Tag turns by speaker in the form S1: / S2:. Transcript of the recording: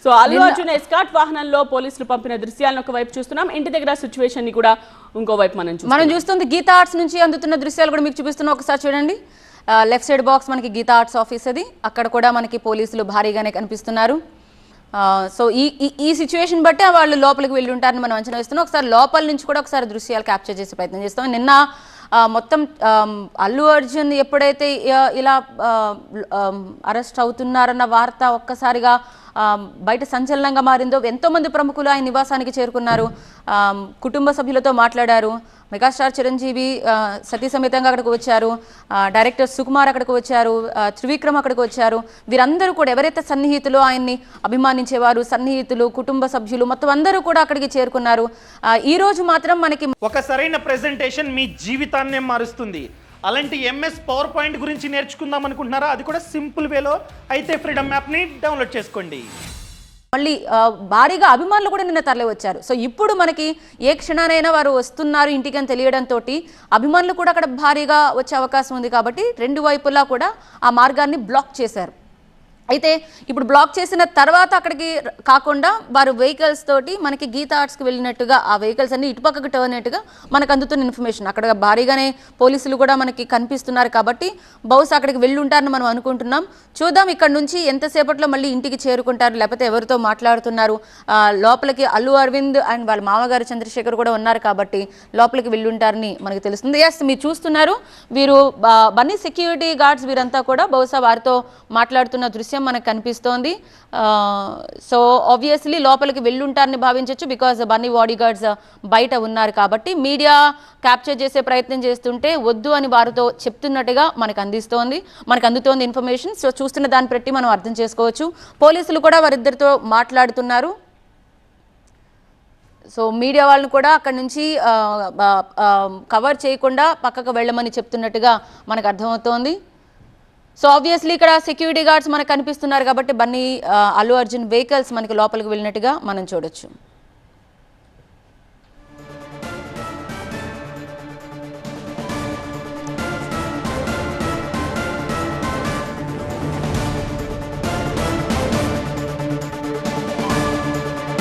S1: So Allu Arjun escort వాహనంలో పోలీసులు పంపిన దృశ్యాలను ఒకవైపు చూస్తున్నాం, ఇంటి దగ్గర సిచ్యువేషన్ ని కూడా ఇంకోవైపు మనం
S2: చూస్తుంది. గీతా ఆర్ట్స్ నుంచి అందుతున్న దృశ్యాలు కూడా మీకు చూపిస్తున్నాం, ఒకసారి చూడండి. లెఫ్ట్ సైడ్ బాక్స్ మనకి గీతా ఆర్ట్స్ ఆఫీస్ అది, అక్కడ కూడా మనకి పోలీసులు భారీగానే కనిపిస్తున్నారు. సో ఈ సిచ్యువేషన్ బట్టి వాళ్ళు లోపలికి వెళ్ళి ఉంటారని మనం అంచనా వేస్తున్నాం. ఒకసారి లోపల నుంచి కూడా ఒకసారి దృశ్యాలు క్యాప్చర్ చేసే ప్రయత్నం చేస్తాం. నిన్న మొత్తం అల్లు అర్జున్ ఎప్పుడైతే ఇలా అరెస్ట్ అవుతున్నారన్న వార్త ఒక్కసారిగా బయట సంచలనంగా మారిందో, ఎంతోమంది ప్రముఖులు ఆయన నివాసానికి చేరుకున్నారు, కుటుంబ సభ్యులతో మాట్లాడారు. మెగాస్టార్ చిరంజీవి సతీ సమేతంగా అక్కడికి వచ్చారు, డైరెక్టర్ సుకుమార్ అక్కడికి వచ్చారు, త్రివిక్రమ్ అక్కడికి వచ్చారు. వీరందరూ కూడా ఎవరైతే సన్నిహితులు, ఆయన్ని అభిమానించేవారు, సన్నిహితులు, కుటుంబ సభ్యులు మొత్తం అందరూ కూడా అక్కడికి చేరుకున్నారు. ఈ రోజు మాత్రం మనకి
S3: ఒక సరైన ప్రెజెంటేషన్ మీ జీవితాన్నే మారుస్తుంది. అలాంటి ఎంఎస్ పవర్ పాయింట్ గురించి నేర్చుకుందాం అనుకుంటున్నారా? అది కూడా సింపుల్ వేలో. అయితే ఫ్రీడమ్ యాప్ని డౌన్లోడ్ చేసుకోండి.
S2: మళ్ళీ భారీగా అభిమానులు కూడా నిన్న తరలి వచ్చారు. సో ఇప్పుడు మనకి ఏ క్షణానైనా వారు వస్తున్నారు ఇంటికి అని తెలియడంతో అభిమానులు కూడా అక్కడ భారీగా వచ్చే అవకాశం ఉంది. కాబట్టి రెండు వైపులా కూడా ఆ మార్గాన్ని బ్లాక్ చేశారు. అయితే ఇప్పుడు బ్లాక్ చేసిన తర్వాత అక్కడికి కాకుండా వారు వెహికల్స్ తోటి మనకి గీతా ఆర్ట్స్కి వెళ్ళినట్టుగా, ఆ వెహికల్స్ అన్ని ఇటుపక్కకి టర్న్ అయ్యేట్టుగా మనకు అందుతున్న ఇన్ఫర్మేషన్. అక్కడ భారీగానే పోలీసులు కూడా మనకి కనిపిస్తున్నారు. కాబట్టి బహుశా అక్కడికి వెళ్ళి ఉంటారని మనం అనుకుంటున్నాం. చూద్దాం ఇక్కడ నుంచి ఎంతసేపట్లో మళ్ళీ ఇంటికి చేరుకుంటారు, లేకపోతే ఎవరితో మాట్లాడుతున్నారు. లోపలికి అల్లు అరవింద్ అండ్ వాళ్ళ మామగారు చంద్రశేఖర్ కూడా ఉన్నారు కాబట్టి లోపలికి వెళ్ళి ఉంటారని మనకు తెలుస్తుంది. ఎస్, మీరు చూస్తున్నారు, వీరు బన్నీ సెక్యూరిటీ గార్డ్స్ వీరంతా కూడా బహుశా వారితో మాట్లాడుతున్న దృశ్యం మనకు కనిపిస్తోంది. సో ఆబ్వియస్లీ లోపలికి వెళ్ళుంటారని భావించవచ్చు, బికాజ్ బన్నీ బాడీ గార్డ్స్ బయట ఉన్నారు కాబట్టి. మీడియా క్యాప్చర్ చేసే ప్రయత్నం చేస్తుంటే వద్దు అని వారితో చెప్తున్నట్టుగా మనకు అందుతోంది ఇన్ఫర్మేషన్. సో చూస్తున్న దాన్ని బట్టి మనం అర్థం చేసుకోవచ్చు. పోలీసులు కూడా వారిద్దరితో మాట్లాడుతున్నారు. సో మీడియా వాళ్ళని కూడా అక్కడి నుంచి కవర్ చేయకుండా పక్కకు వెళ్ళమని చెప్తున్నట్టుగా మనకు అర్థమవుతోంది. సో ఆబ్వియస్లీ ఇక్కడ సెక్యూరిటీ గార్డ్స్ మనకు కనిపిస్తున్నారు కాబట్టి బన్నీ అల్లు అర్జున్ వెహికల్స్ మనకి లోపలికి వెళ్ళినట్టుగా మనం చూడొచ్చు.